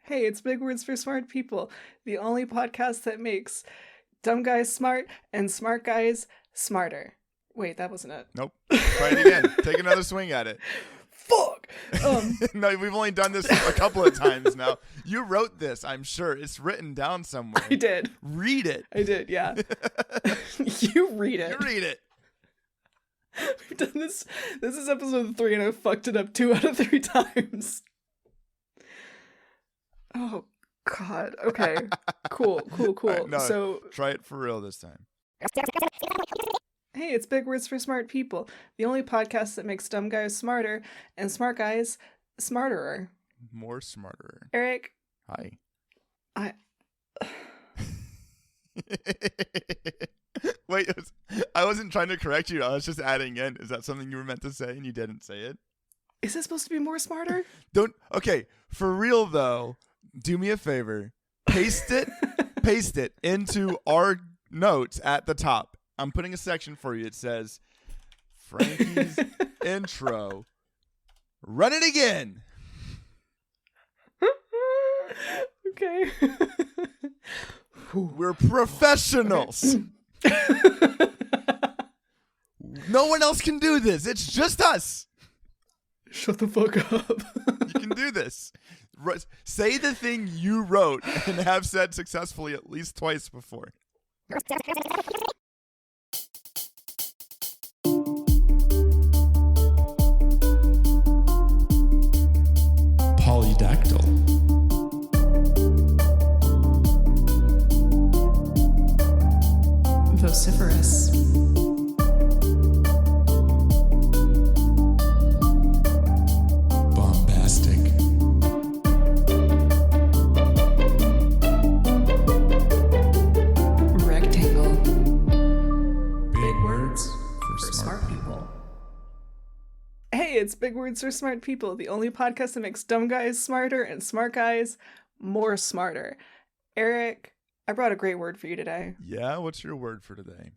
Hey, it's Big Words for Smart People, the only podcast that makes dumb guys smart and smart guys smarter. Wait, that wasn't it. Nope. Try it again. Take another swing at it. Fuck! No, we've only done this a couple of times now. You wrote this, I'm sure. It's written down somewhere. I did. Read it. I did, yeah. You read it. You read it. We've done this. This is episode 3 and I fucked it up 2 out of 3 times. Oh, God. Okay. Cool. Right, no, So try it for real this time. hey, it's Big Words for Smart People, the only podcast that makes dumb guys smarter and smart guys smarterer. More smarter. Eric. Hi. Wait, I wasn't trying to correct you. I was just adding in. Is that something you were meant to say and you didn't say it? Is this supposed to be more smarter? Okay, for real though, do me a favor. Paste it into our notes at the top. I'm putting a section for you. It says Frankie's intro. Run it again. Okay. We're professionals. No one else can do this. It's just us. Shut the fuck up. You can do this. Say the thing you wrote and have said successfully at least twice before. Polydactyl. Vociferous. Bombastic. Rectangle. Big words for smart people. Hey, it's Big Words for Smart People, the only podcast that makes dumb guys smarter and smart guys more smarter. Eric, I brought a great word for you today. Yeah, what's your word for today?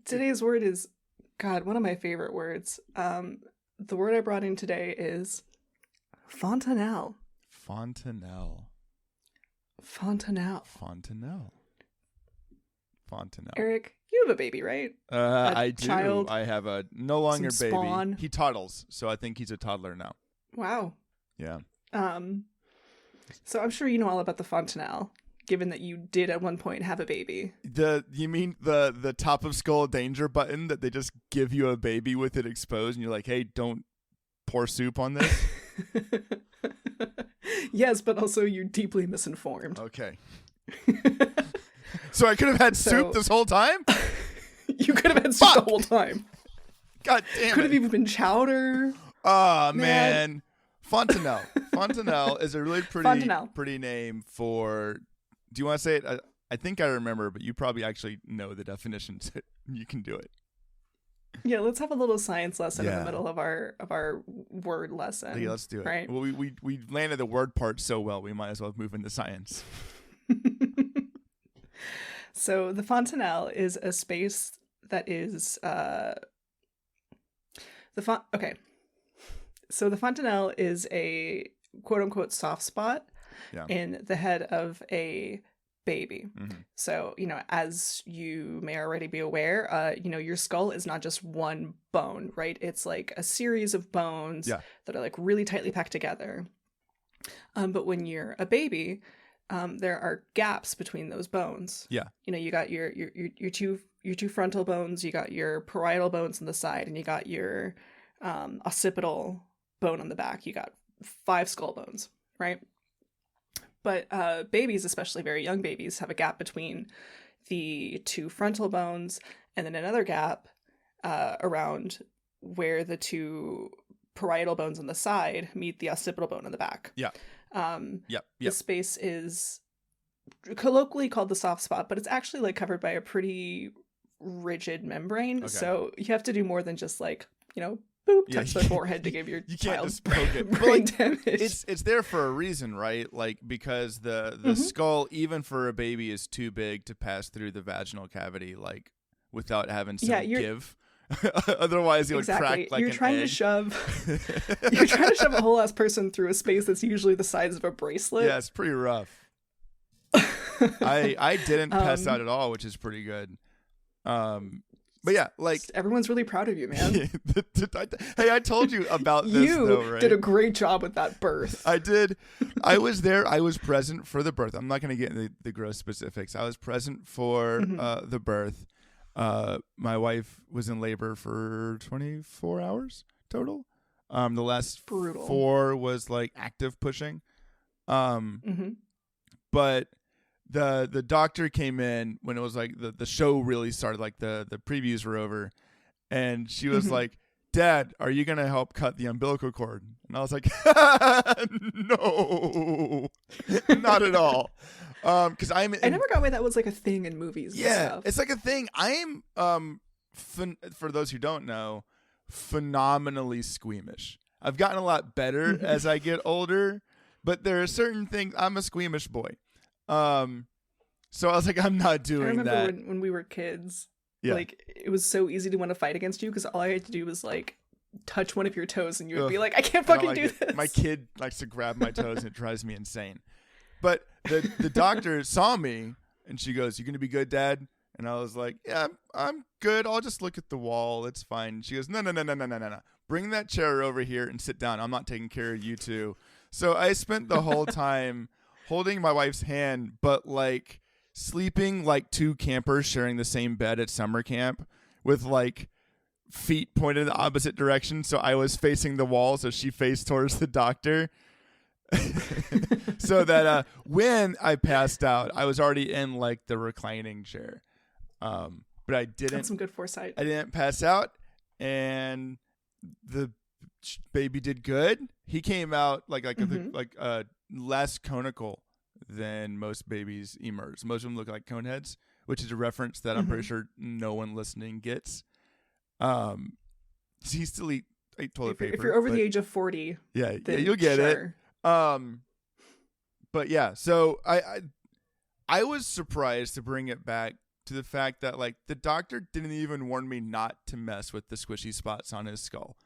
Today's word is, God, one of my favorite words. The word I brought in today is fontanelle. Fontanelle. Fontanelle. Fontanelle. Fontanelle. Eric, you have a baby, right? I do. child, I have a no longer some baby. spawn. He toddles, so I think he's a toddler now. Wow. Yeah. So I'm sure you know all about the fontanelle, given that you did at one point have a baby. You mean the top of skull danger button that they just give you a baby with it exposed and you're like, hey, don't pour soup on this? Yes, but also you're deeply misinformed. Okay. So I could have had soup this whole time? You could have had soup the whole time. God damn it. Could have even been chowder. Oh, man. Fontanelle. Fontanelle is a really pretty name for... Do you want to say it? I think I remember, but you probably actually know the definition. So you can do it. Yeah, let's have a little science lesson in the middle of our word lesson. Yeah, let's do it. Right? Well, we landed the word part so well, we might as well move into science. So the fontanelle is a space that is okay. So the fontanelle is a quote unquote soft spot in the head of a baby. Mm-hmm. So, as you may already be aware, your skull is not just one bone, right? It's like a series of bones that are like really tightly packed together. But when you're a baby, there are gaps between those bones. Yeah. You got your two frontal bones, you got your parietal bones on the side, and you got your occipital bone on the back. You got 5 skull bones, right? But babies, especially very young babies, have a gap between the 2 frontal bones and then another gap around where the 2 parietal bones on the side meet the occipital bone on the back. Yeah. The space is colloquially called the soft spot, but it's actually like covered by a pretty rigid membrane. Okay. So you have to do more than just like, touch their forehead to give your child just poke it. Brain damage. It's there for a reason, right? Like because the skull, even for a baby, is too big to pass through the vaginal cavity, like without having some give. Otherwise, it would exactly. crack like you're an trying egg. to shove You're trying to shove a whole ass person through a space that's usually the size of a bracelet. Yeah, it's pretty rough. I didn't pass out at all, which is pretty good. But yeah, like everyone's really proud of you, man. Hey, I told you about this. You did a great job with that birth. I did. I was there. I was present for the birth. I'm not going to get into the gross specifics. I was present for the birth. My wife was in labor for 24 hours total. The last Brutal. 4 was like active pushing. But the doctor came in when it was like the show really started, like the previews were over, and she was like, "Dad, are you gonna help cut the umbilical cord?" And I was like, "No, not at all." Because I never got why that was like a thing in movies. Yeah, and stuff. it's like a thing. I am for those who don't know, phenomenally squeamish. I've gotten a lot better as I get older, but there are certain things. I'm a squeamish boy. So I was like, I'm not doing that. I remember when we were kids, like it was so easy to want to fight against you because all I had to do was like touch one of your toes and you would be like, I can't fucking do this. My kid likes to grab my toes and it drives me insane. But the doctor saw me and she goes, "You gonna be good, Dad?" And I was like, "Yeah, I'm good. I'll just look at the wall. It's fine." She goes, No. Bring that chair over here and sit down. I'm not taking care of you two. So I spent the whole time holding my wife's hand, but like sleeping like 2 campers sharing the same bed at summer camp with like feet pointed in the opposite direction. So I was facing the wall, so she faced towards the doctor. So that when I passed out, I was already in like the reclining chair. But I didn't. That's some good foresight. I didn't pass out, and the baby did good. He came out like less conical than most babies emerge. Most of them look like cone heads, which is a reference that I'm pretty sure no one listening gets. He still ate toilet paper. If you're over the age of 40, yeah, you'll get it. But yeah, so I was surprised, to bring it back to the fact that like the doctor didn't even warn me not to mess with the squishy spots on his skull.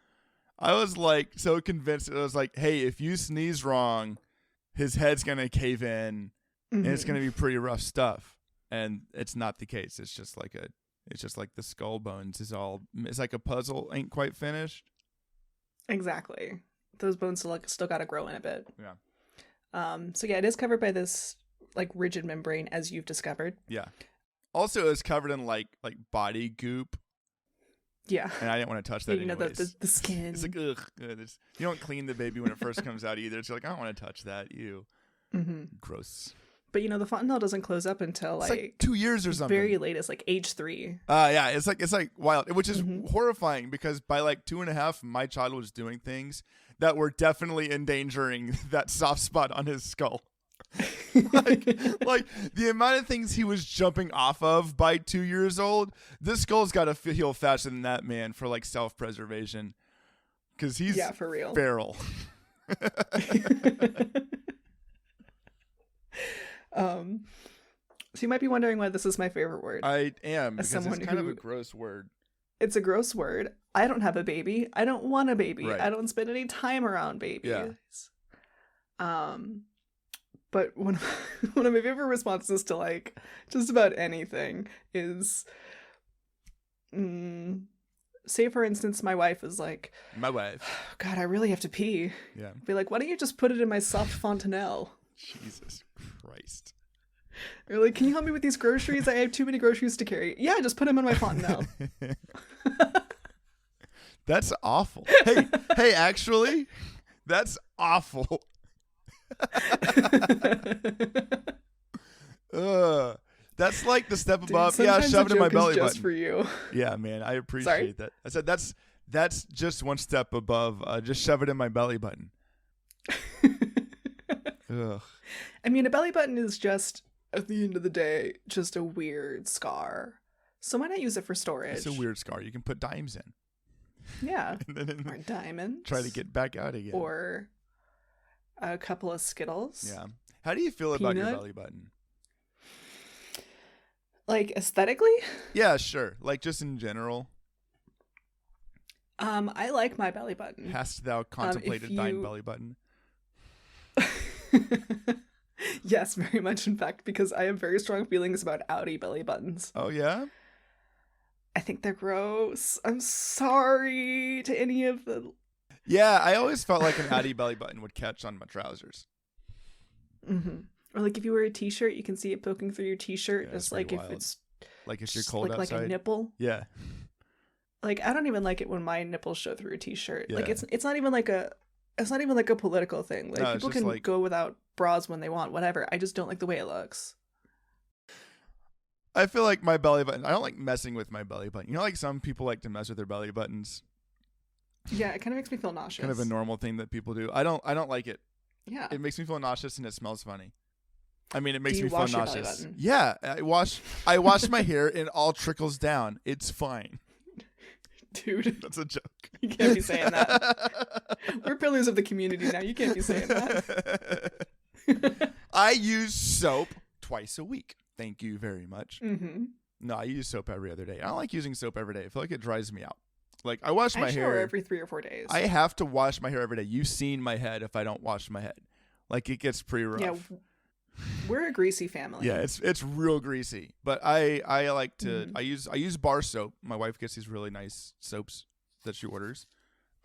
I was like so convinced. I was like, hey, if you sneeze wrong, his head's gonna cave in, and it's gonna be pretty rough stuff. And it's not the case. It's just like the skull bones is all. It's like a puzzle ain't quite finished. Exactly. Those bones still got to grow in a bit. Yeah. So yeah, it is covered by this like rigid membrane, as you've discovered. Yeah. Also, it's covered in like body goop. Yeah. And I didn't want to touch that. You know, the skin. It's like ugh. You don't clean the baby when it first comes out either. It's like, I don't want to touch that. Ew. Gross. But you know, the fontanelle doesn't close up until like 2 years or something. Very latest, like age 3. Yeah, it's like wild, which is horrifying because by like 2.5, my child was doing things that were definitely endangering that soft spot on his skull. like the amount of things he was jumping off of by 2 years old, this skull's got to heal faster than that, man, for like self-preservation, because he's for real feral. So you might be wondering why this is my favorite word. I am, because it's kind of a gross word. It's a gross word. I don't have a baby. I don't want a baby. Right. I don't spend any time around babies. Yeah. But one of my favorite responses to like just about anything is, say for instance, my wife is like, God, I really have to pee. Yeah. Be like, why don't you just put it in my soft fontanelle? Jesus Christ. Or like, can you help me with these groceries? I have too many groceries to carry. Yeah, just put them in my fontanelle. That's awful. Hey, actually, that's awful. That's like the step above. Dude, shove it in my belly button. Just for you. Yeah, man, I appreciate that. I said that's just one step above. Just shove it in my belly button. Ugh. I mean, a belly button is just, at the end of the day, just a weird scar. So why not use it for storage? It's a weird scar. You can put dimes in. Yeah. Or diamonds. Try to get back out again. Or a couple of Skittles. Yeah. How do you feel about your belly button? Like, aesthetically? Yeah, sure. Like, just in general. I like my belly button. Hast thou contemplated thine belly button? Yes, very much, in fact, because I have very strong feelings about outie belly buttons. Oh, yeah? I think they're gross. I'm sorry to any of the... Yeah, I always felt like an outie belly button would catch on my trousers. Mm-hmm. Or like if you wear a t-shirt, you can see it poking through your t-shirt. Yeah, it's like wild. If it's... Like if you're cold outside? Like a nipple. Yeah. Like, I don't even like it when my nipples show through a t-shirt. Yeah. Like, it's not even like a... It's not even like a political thing. Like, No, people can go without bras when they want, whatever. I just don't like the way it looks. I feel like my belly button, I don't like messing with my belly button. You know, like some people like to mess with their belly buttons. Yeah, it kind of makes me feel nauseous. Kind of a normal thing that people do. I don't like it. Yeah. It makes me feel nauseous and it smells funny. I mean, it makes Do me you feel wash your nauseous. belly button? Yeah, I wash my hair and it all trickles down. It's fine. Dude. That's a joke. You can't be saying that. We're pillars of the community now. You can't be saying that. I use soap twice a week. Thank you very much. Mm-hmm. No, I use soap every other day. I don't like using soap every day. I feel like it dries me out. Like, I wash my hair every 3 or 4 days. I have to wash my hair every day. You've seen my head if I don't wash my head. Like, it gets pretty rough. Yeah, we're a greasy family. Yeah, it's real greasy. But I like to I use bar soap. My wife gets these really nice soaps that she orders.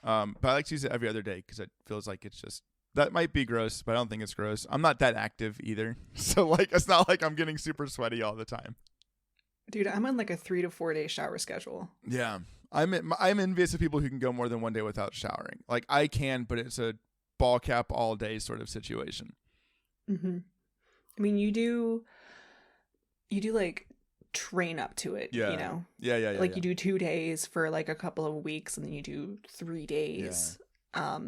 But I like to use it every other day because it feels like it's just, that might be gross, but I don't think it's gross. I'm not that active either. So like it's not like I'm getting super sweaty all the time. Dude, I'm on like a 3 to 4 day shower schedule. Yeah. I'm envious of people who can go more than one day without showering. Like I can, but it's a ball cap all day sort of situation. Mm-hmm. I mean, you do like train up to it, Yeah. you know? Yeah. Like you do 2 days for like a couple of weeks and then you do 3 days. Yeah.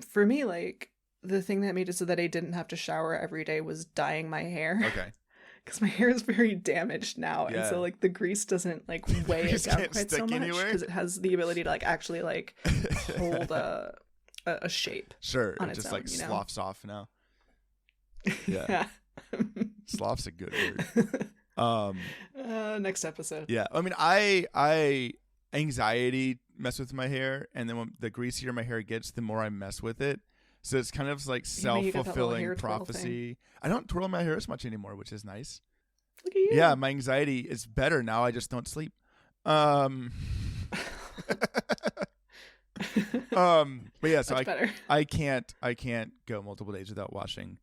For me, like the thing that made it so that I didn't have to shower every day was dyeing my hair. Okay. Because my hair is very damaged now. Yeah. And so like the grease doesn't like weigh it down quite so much because it has the ability to like actually like hold a shape. Sure. On it its just own, like you know? sloughs off now. Yeah. Slough's a good word. Next episode. Yeah. I mean, I anxiety mess with my hair, and then when the greasier my hair gets, the more I mess with it. So it's kind of like self-fulfilling prophecy. I don't twirl my hair as much anymore, which is nice. Look at you. Yeah, my anxiety is better now. I just don't sleep. But yeah, so I can't go multiple days without washing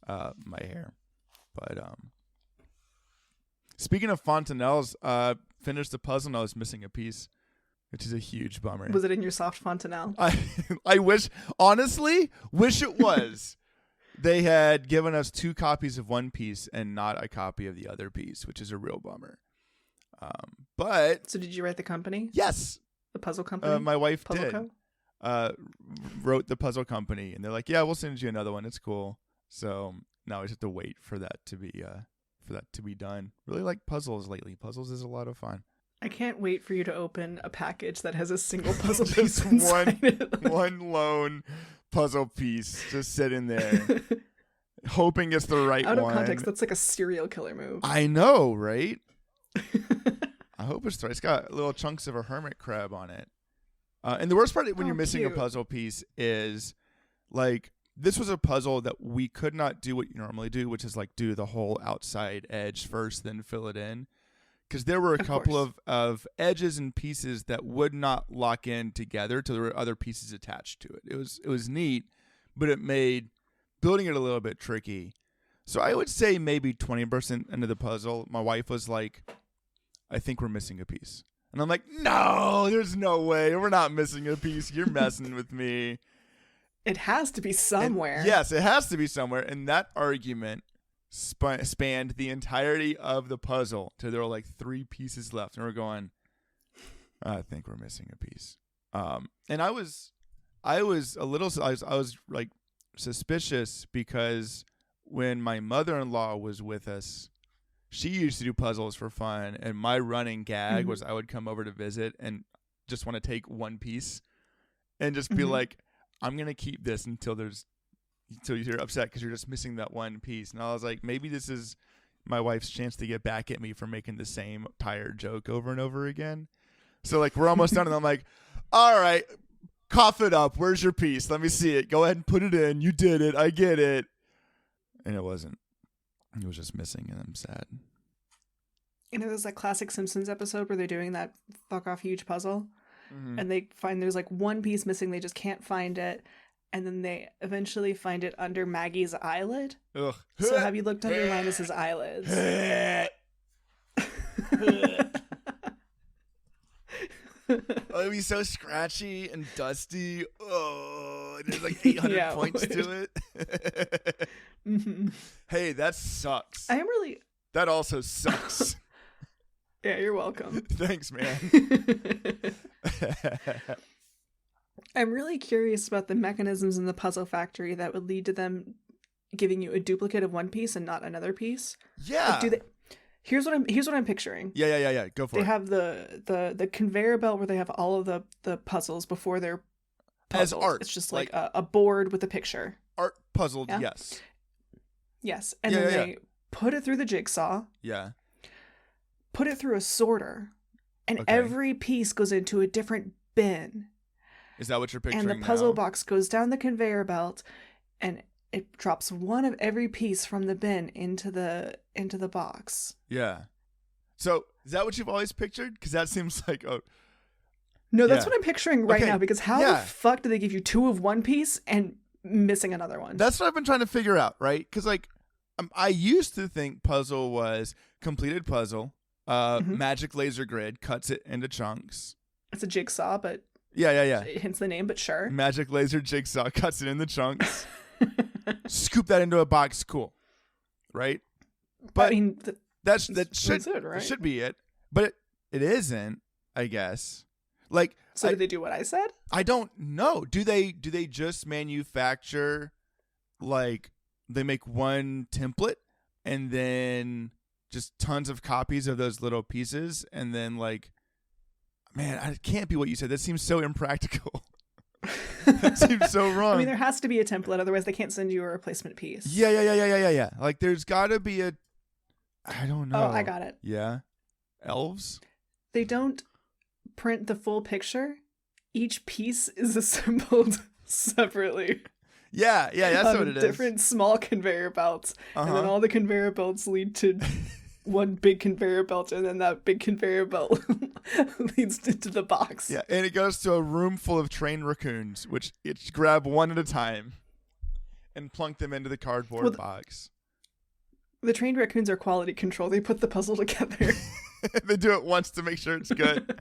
my hair. But speaking of fontanelles, finished the puzzle and I was missing a piece, which is a huge bummer. Was it in your soft fontanelle? I honestly wish it was. They had given us 2 copies of one piece and not a copy of the other piece, which is a real bummer. But so did you write the company? Yes. The puzzle company? My wife Puzzle did. Co? Wrote the puzzle company, and they're like, "Yeah, we'll send you another one. It's cool." So now I just have to wait for that to be done. Really like puzzles lately. Puzzles is a lot of fun. I can't wait for you to open a package that has a single puzzle just piece inside it. one lone puzzle piece just sitting there, hoping it's the right one. Out of context, that's like a serial killer move. I know, right? I hope it's right. It's got little chunks of a hermit crab on it. And the worst part when you're missing a puzzle piece is, like, this was a puzzle that we could not do what you normally do, which is, like, do the whole outside edge first, then fill it in. Because there were a couple of edges and pieces that would not lock in together till there were other pieces attached to it. It was neat, but it made building it a little bit tricky. So I would say maybe 20% into the puzzle, my wife was like, I think we're missing a piece. And I'm like, no, there's no way. We're not missing a piece. You're messing with me. It has to be somewhere. And yes, it has to be somewhere. And that argument spanned the entirety of the puzzle till there were like 3 pieces left. And we're going, I think we're missing a piece. And I was like suspicious because when my mother-in-law was with us, she used to do puzzles for fun, and my running gag was I would come over to visit and just want to take one piece and just be like, I'm going to keep this until you're upset because you're just missing that one piece. And I was like, maybe this is my wife's chance to get back at me for making the same tired joke over and over again. So, like, we're almost done, and I'm like, All right, cough it up. Where's your piece? Let me see it. Go ahead and put it in. You did it. I get it. And it wasn't. It was just missing, and I'm sad. You know, there's that classic Simpsons episode where they're doing that fuck off huge puzzle, and they find there's like one piece missing. They just can't find it, and then they eventually find it under Maggie's eyelid. Ugh. So have you looked under Linus's eyelids? Oh, it'd be so scratchy and dusty. Oh, there's like 800 points to it. Hey, that sucks. That also sucks. Yeah, you're welcome. Thanks, man. I'm really curious about the mechanisms in the puzzle factory that would lead to them giving you a duplicate of one piece and not another piece. Yeah. Like, here's what I'm picturing. Yeah. Go for it. They have the conveyor belt where they have all of the puzzles before they're puzzled. As art. It's just like a board with a picture. Art puzzled, yeah? yes. Yes. And then they put it through the jigsaw. Yeah. Put it through a sorter. And every piece goes into a different bin. Is that what you're picturing And the puzzle now? box goes down the conveyor belt and it drops one of every piece from the bin into the box. Yeah. So is that what you've always pictured? Because that seems like No, that's what I'm picturing right now. Because how the fuck do they give you two of one piece and missing another one? That's what I've been trying to figure out, right? Because like I used to think puzzle was completed puzzle, magic laser grid cuts it into chunks. It's a jigsaw, but yeah. Hence the name, but sure. Magic laser jigsaw cuts it into chunks. Scoop that into a box, cool, right? But I mean, that right? should be it, but it isn't, I guess. Like, so did they do what I said? I don't know. Do they just manufacture, like, they make one template and then just tons of copies of those little pieces, and then like, man, it can't be what you said. That seems so impractical. That seems so wrong. I mean, there has to be a template, otherwise they can't send you a replacement piece. Yeah. Like, there's got to be a. I don't know. Oh, I got it. Yeah, elves. They don't print the full picture. Each piece is assembled separately. Yeah, that's what it is. Different small conveyor belts, and then all the conveyor belts lead to one big conveyor belt, and then that big conveyor belt leads into the box. Yeah, and it goes to a room full of trained raccoons, which it's grab one at a time and plunk them into the cardboard box. The trained raccoons are quality control. They put the puzzle together. They do it once to make sure it's good.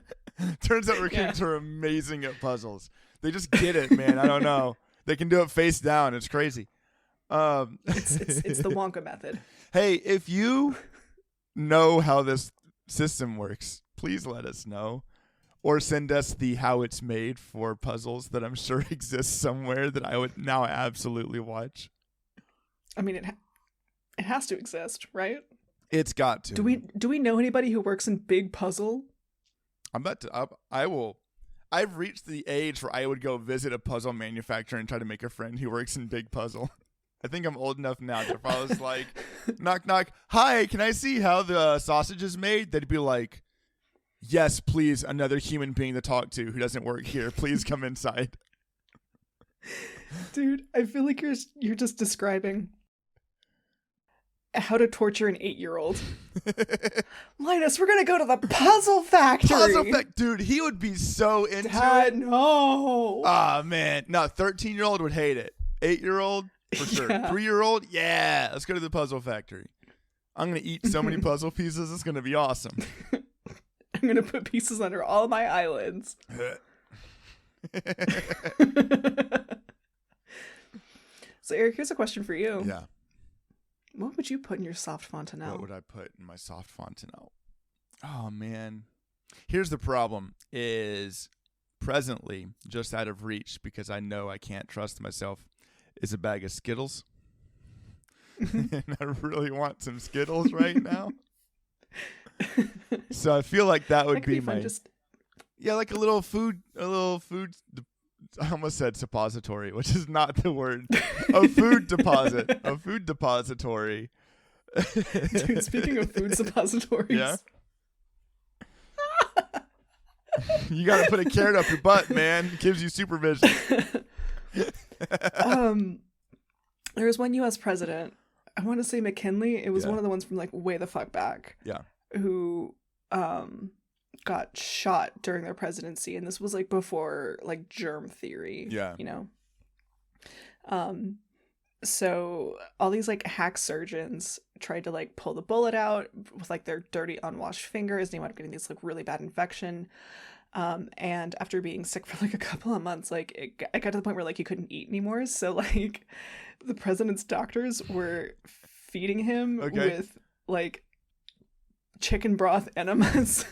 Turns out raccoons are amazing at puzzles. They just get it, man. I don't know. They can do it face down. It's crazy. It's the Wonka method. Hey, if you know how this system works, please let us know. Or send us the how it's made for puzzles that I'm sure exists somewhere that I would now absolutely watch. I mean, it has to exist, right? It's got to. Do we know anybody who works in Big Puzzle? I've reached the age where I would go visit a puzzle manufacturer and try to make a friend who works in Big Puzzle. I think I'm old enough now that if I was like, knock, knock, hi, can I see how the sausage is made? They'd be like, yes, please, another human being to talk to who doesn't work here. Please come inside. Dude, I feel like you're just describing how to torture an 8-year-old. Linus, we're gonna go to the puzzle factory. Dude, he would be so into Dad, it. No. Ah, man. No, 13-year-old would hate it. 8-year-old, for sure. 3-year-old, yeah. Let's go to the puzzle factory. I'm gonna eat so many puzzle pieces. It's gonna be awesome. I'm gonna put pieces under all my eyelids. So, Eric, here's a question for you. Yeah. What would you put in your soft fontanelle? What would I put in my soft fontanelle? Oh, man. Here's the problem is presently, just out of reach, because I know I can't trust myself, is a bag of Skittles. And I really want some Skittles right now. So I feel like that would be my... Yeah, like a little food... I almost said suppository, which is not the word. A food deposit. A food depository. Dude, speaking of food suppositories. Yeah. You got to put a carrot up your butt, man. It gives you supervision. There was one U.S. president, I want to say McKinley. It was one of the ones from like way the fuck back. Yeah. Who got shot during their presidency, and this was like before like germ theory. Yeah. You know. So all these like hack surgeons tried to like pull the bullet out with like their dirty unwashed fingers, and they wound up getting this like really bad infection. And after being sick for like a couple of months, like it got to the point where like he couldn't eat anymore. So like the president's doctors were feeding him with like chicken broth enemas.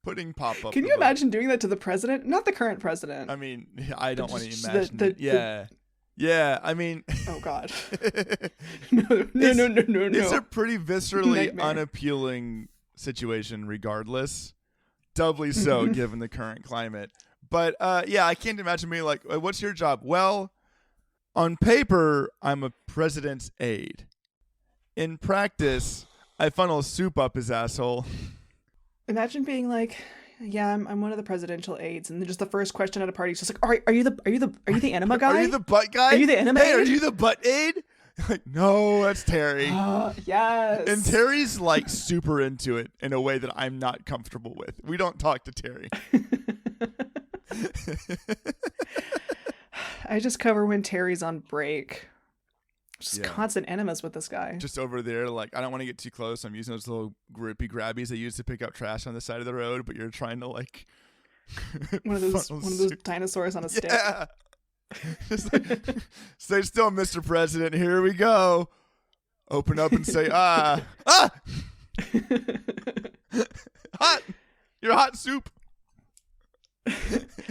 Putting pop up. Can you imagine doing that to the president? Not the current president. I mean, I don't want to imagine it. Yeah, I mean... Oh, God. No. It's a pretty viscerally unappealing situation regardless. Doubly so, given the current climate. But, yeah, I can't imagine being like, what's your job? Well, on paper, I'm a president's aide. In practice, I funnel soup up his asshole. Imagine being like, yeah, I'm one of the presidential aides, and then just the first question at a party is just like, all right, are you the enema guy? Are you the butt guy? Are you the enema aide? aide? Are you the butt aide? Like, no, that's Terry. Yes. And Terry's like super into it in a way that I'm not comfortable with. We don't talk to Terry. I just cover when Terry's on break. Just constant enemas with this guy. Just over there, like, I don't want to get too close. I'm using those little grippy grabbies they use to pick up trash on the side of the road, but you're trying to like one of those dinosaurs on a stick. Yeah. Just like, stay still, Mr. President. Here we go. Open up and say, hot. You're hot soup.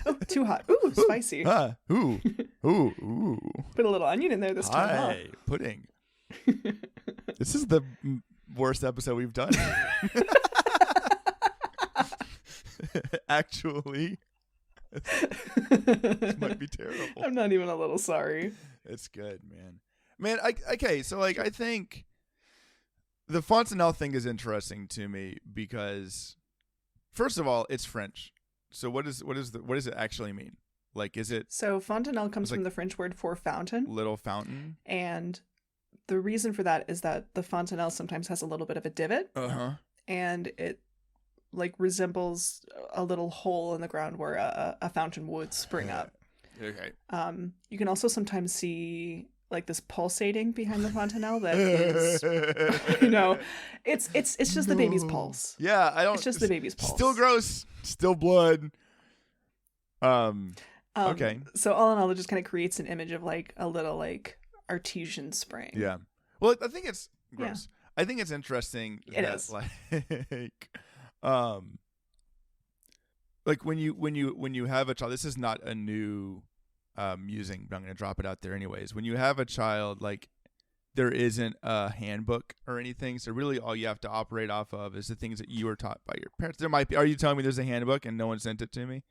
Oh, too hot. Ooh, spicy. Ooh. Put a little onion in there this time. Hi, pudding. This is the worst episode we've done. Actually, this might be terrible. I'm not even a little sorry. It's good, man. Okay, so like I think the Fontanelle thing is interesting to me because, first of all, it's French. So what does it actually mean? Like, is it... So fontanelle comes from the French word for fountain. Little fountain. And the reason for that is that the fontanelle sometimes has a little bit of a divot. Uh-huh. And it like resembles a little hole in the ground where a fountain would spring up. Okay. You can also sometimes see like this pulsating behind the fontanelle that is, it's just the baby's pulse. Yeah, it's just the baby's pulse. Still gross. Still blood. Okay. So all in all, it just kind of creates an image of like a little like artesian spring. Yeah. Well, I think it's gross. Yeah. I think it's interesting. It is. Like when you have a child, this is not a new musing, but I'm going to drop it out there anyways. When you have a child, like there isn't a handbook or anything, so really all you have to operate off of is the things that you were taught by your parents. There might be. Are you telling me there's a handbook and no one sent it to me?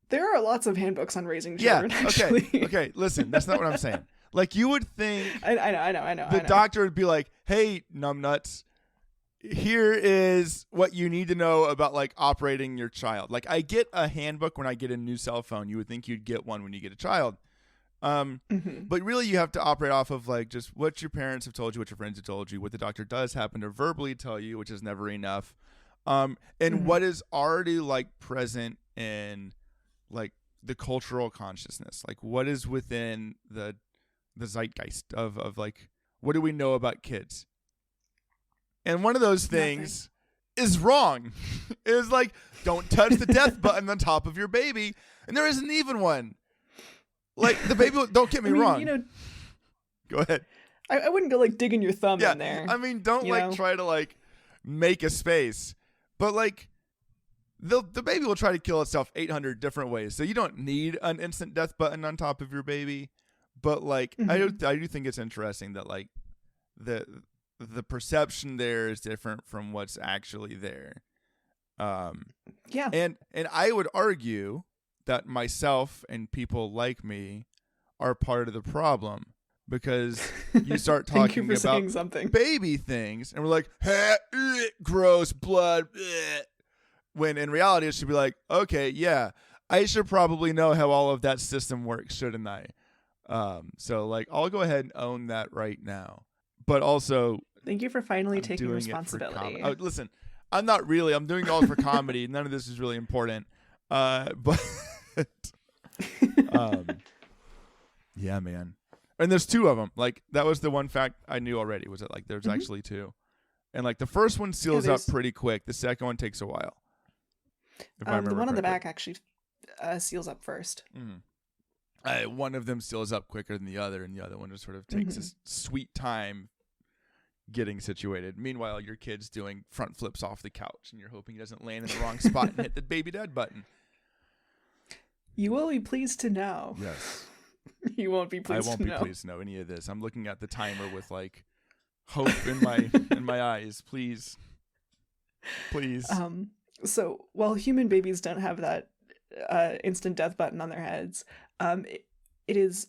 There are lots of handbooks on raising children. Yeah. Actually. Okay. Listen, that's not what I'm saying. Like you would think. I know. The doctor would be like, "Hey, numbnuts, here is what you need to know about like operating your child." Like I get a handbook when I get a new cell phone. You would think you'd get one when you get a child. But really you have to operate off of like just what your parents have told you, what your friends have told you, what the doctor does happen to verbally tell you, which is never enough. And what is already like present in like the cultural consciousness, like what is within the zeitgeist of like, what do we know about kids? And one of those things is wrong. It's like, don't touch the death button on top of your baby. And there isn't even one. Like the baby, don't get me wrong. Go ahead. I wouldn't go like digging your thumb in there. I mean, don't try to like make a space, but like the baby will try to kill itself 800 different ways. So you don't need an instant death button on top of your baby. But like, I do think it's interesting that like the perception there is different from what's actually there. And I would argue that myself and people like me are part of the problem because you start Thank you talking for saying about something. baby things, and we're like, gross, blood. When in reality, it should be like, okay, yeah, I should probably know how all of that system works, shouldn't I? So like, I'll go ahead and own that right now. But also, thank you for finally I'm taking doing responsibility. Listen, I'm not really. I'm doing it all for comedy. None of this is really important. But yeah, man. And there's two of them. Like, that was the one fact I knew already, was that like there's actually two. And like the first one seals up pretty quick. The second one takes a while. The one on the back actually seals up first. One of them seals up quicker than the other, and the other one just sort of takes a sweet time getting situated. Meanwhile, your kid's doing front flips off the couch, and you're hoping he doesn't land in the wrong spot and hit the baby dead button. You will be pleased to know. Yes. You won't be pleased to know. I won't be pleased to know any of this. I'm looking at the timer with like hope in my eyes. Please. So while human babies don't have that instant death button on their heads, it is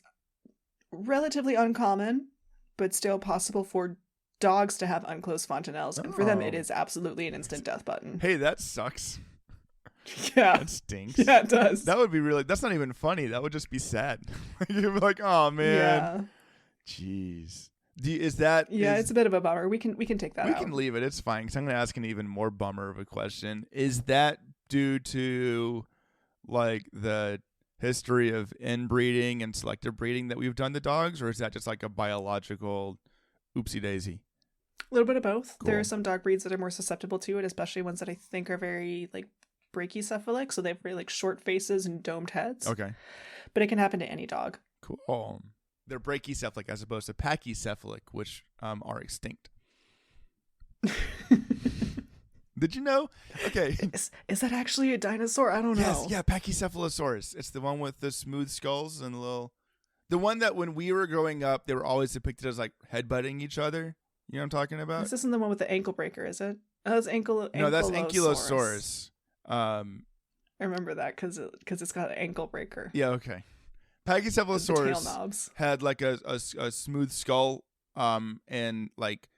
relatively uncommon, but still possible for dogs to have unclosed fontanelles, and for them it is absolutely an instant death button. Hey, that sucks. Yeah, that stinks. Yeah, it does. That would be really. That's not even funny. That would just be sad. You'd be like, oh man. Yeah. Jeez. It's a bit of a bummer. We can take that out. We can leave it. It's fine, because I'm going to ask an even more bummer of a question. Is that due to like the history of inbreeding and selective breeding that we've done to dogs, or is that just like a biological oopsie daisy? A little bit of both. Cool. There are some dog breeds that are more susceptible to it, especially ones that I think are very like brachycephalic, so they have very like short faces and domed heads. Okay. But it can happen to any dog. Cool. They're brachycephalic as opposed to pachycephalic, which are extinct. Did you know? Okay. Is that actually a dinosaur? I don't know. Yeah, Pachycephalosaurus. It's the one with the smooth skulls and the one that when we were growing up, they were always depicted as like headbutting each other. You know what I'm talking about? This isn't the one with the ankle breaker, is it? Oh, that's No, that's Ankylosaurus. I remember that because it's got an ankle breaker. Yeah, okay. Pachycephalosaurus had like a smooth skull, and like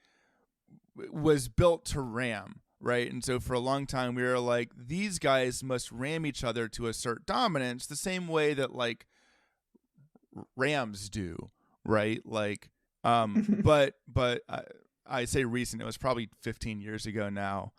was built to ram, right? And so for a long time we were like, these guys must ram each other to assert dominance, the same way that like rams do, right? Like, but I say recent. It was probably 15 years ago now.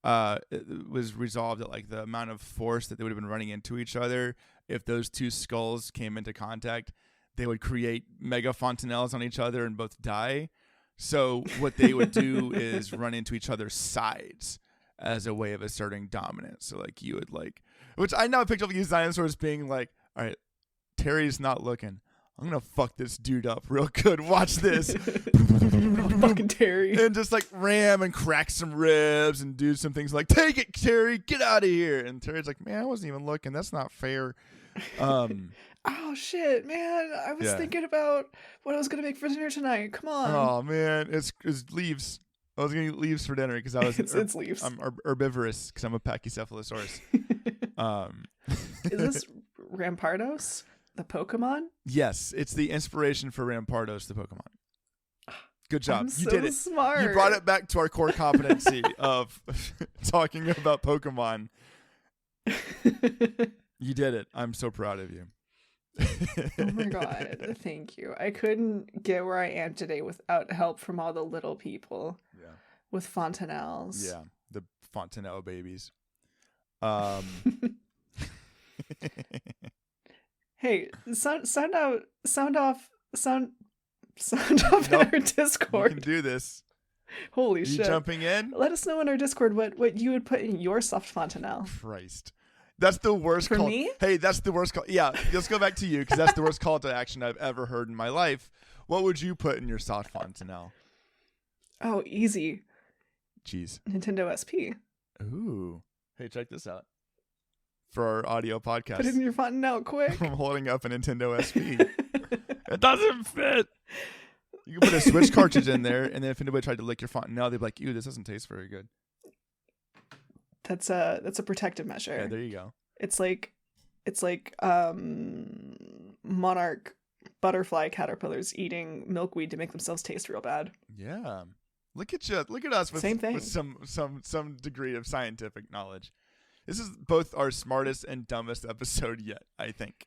It was resolved that like the amount of force that they would have been running into each other, if those two skulls came into contact, they would create mega fontanelles on each other and both die. So what they would do is run into each other's sides as a way of asserting dominance. So like you would like, which I now picture these dinosaurs being like, all right, Terry's not looking. I'm going to fuck this dude up real good. Watch this. Fucking Terry. And just like ram and crack some ribs and do some things like, take it, Terry, get out of here. And Terry's like, man, I wasn't even looking. That's not fair. Oh, shit, man. I was thinking about what I was going to make for dinner tonight. Come on. Oh, man. It's leaves. I was going to eat leaves for dinner because I was it's leaves. I'm herbivorous because I'm a Pachycephalosaurus. Is this Rampardos? The Pokemon? Yes, it's the inspiration for Rampardos, the Pokemon. Good job. You did it. Smart. You brought it back to our core competency of talking about Pokemon. You did it. I'm so proud of you. Oh my god. Thank you. I couldn't get where I am today without help from all the little people. Yeah. With fontanelles. Yeah. The Fontanelle babies. Hey, sound off in our Discord. You can do this. Holy shit. You jumping in? Let us know in our Discord what you would put in your soft fontanelle. Christ. That's the worst For call. me? Hey, that's the worst call. Yeah, let's go back to you because that's the worst call to action I've ever heard in my life. What would you put in your soft fontanelle? Oh, easy. Jeez. Nintendo SP. Ooh. Hey, check this out. For our audio podcast. Put it in your fontanelle quick. I'm holding up a Nintendo SP. It doesn't fit. You can put a Switch cartridge in there, and then if anybody tried to lick your fontanelle, they'd be like, ew, this doesn't taste very good. That's a protective measure. Yeah, there you go. It's like Monarch butterfly caterpillars eating milkweed to make themselves taste real bad. Yeah. Look at you. Look at us with, Same thing. with some degree of scientific knowledge. This is both our smartest and dumbest episode yet, I think.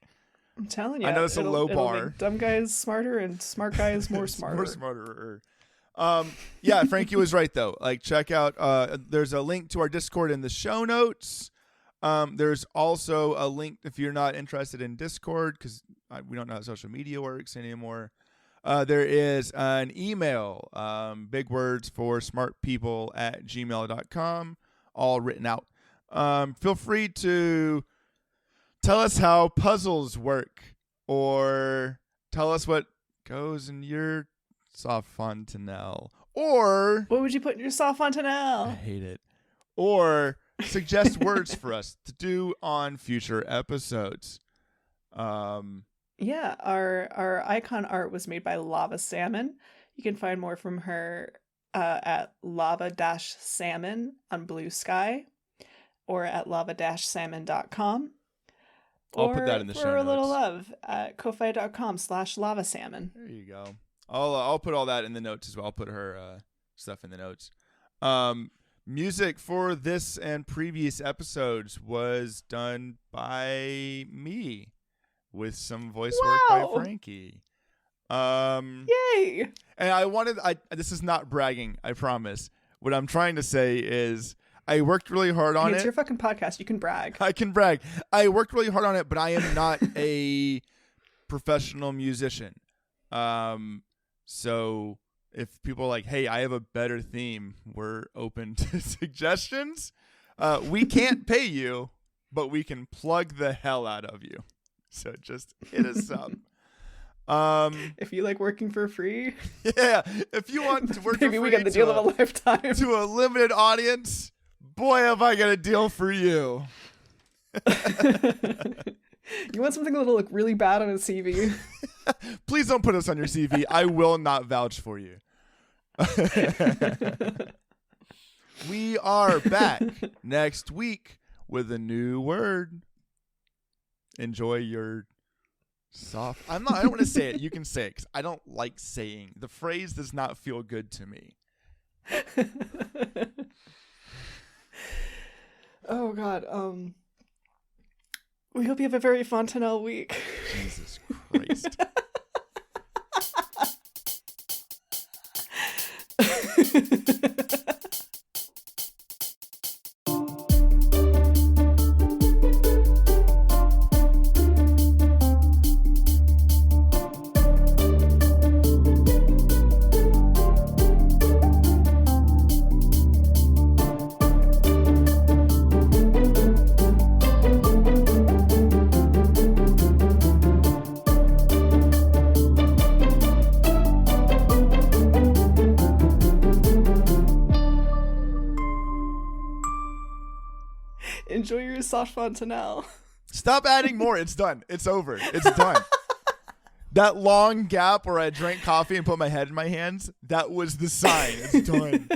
I'm telling you. I know it's a low bar. Dumb guys smarter and smart guys more smarter. More smarter. Yeah, Frankie was right though. Like, check out. There's a link to our Discord in the show notes. There's also a link if you're not interested in Discord, because we don't know how social media works anymore. There is an email, bigwordsforsmartpeople@gmail.com, all written out. Feel free to tell us how puzzles work, or tell us what goes in your soft fontanelle, or what would you put in your soft fontanelle? I hate it. Or suggest words for us to do on future episodes. Yeah, our icon art was made by Lava Salmon. You can find more from her at lava-salmon on Blue Sky, or at lava-salmon.com. I'll put that in the show notes. For a little love at ko-fi.com/lavasalmon. There you go. I'll put all that in the notes as well. I'll put her stuff in the notes. Music for this and previous episodes was done by me, with some voice work by Frankie. Yay! And this is not bragging, I promise. What I'm trying to say is I worked really hard on it. It's your fucking podcast. You can brag. I can brag. I worked really hard on it, but I am not a professional musician. So if people are like, hey, I have a better theme, we're open to suggestions. We can't pay you, but we can plug the hell out of you. So just hit us up. If you like working for free. Yeah. If you want to work maybe for free, we got the deal of a lifetime. To a limited audience, boy, have I got a deal for you. You want something that'll look really bad on a CV? Please don't put us on your CV. I will not vouch for you. We are back next week with a new word. Enjoy your soft. I don't want to say it. You can say it, because I don't like saying the phrase. Does not feel good to me. Oh God. We hope you have a very Fontanelle week. Jesus Christ. Enjoy your soft Fontanelle. Stop adding more. It's done. It's over. It's done. That long gap where I drank coffee and put my head in my hands, that was the sign. It's done.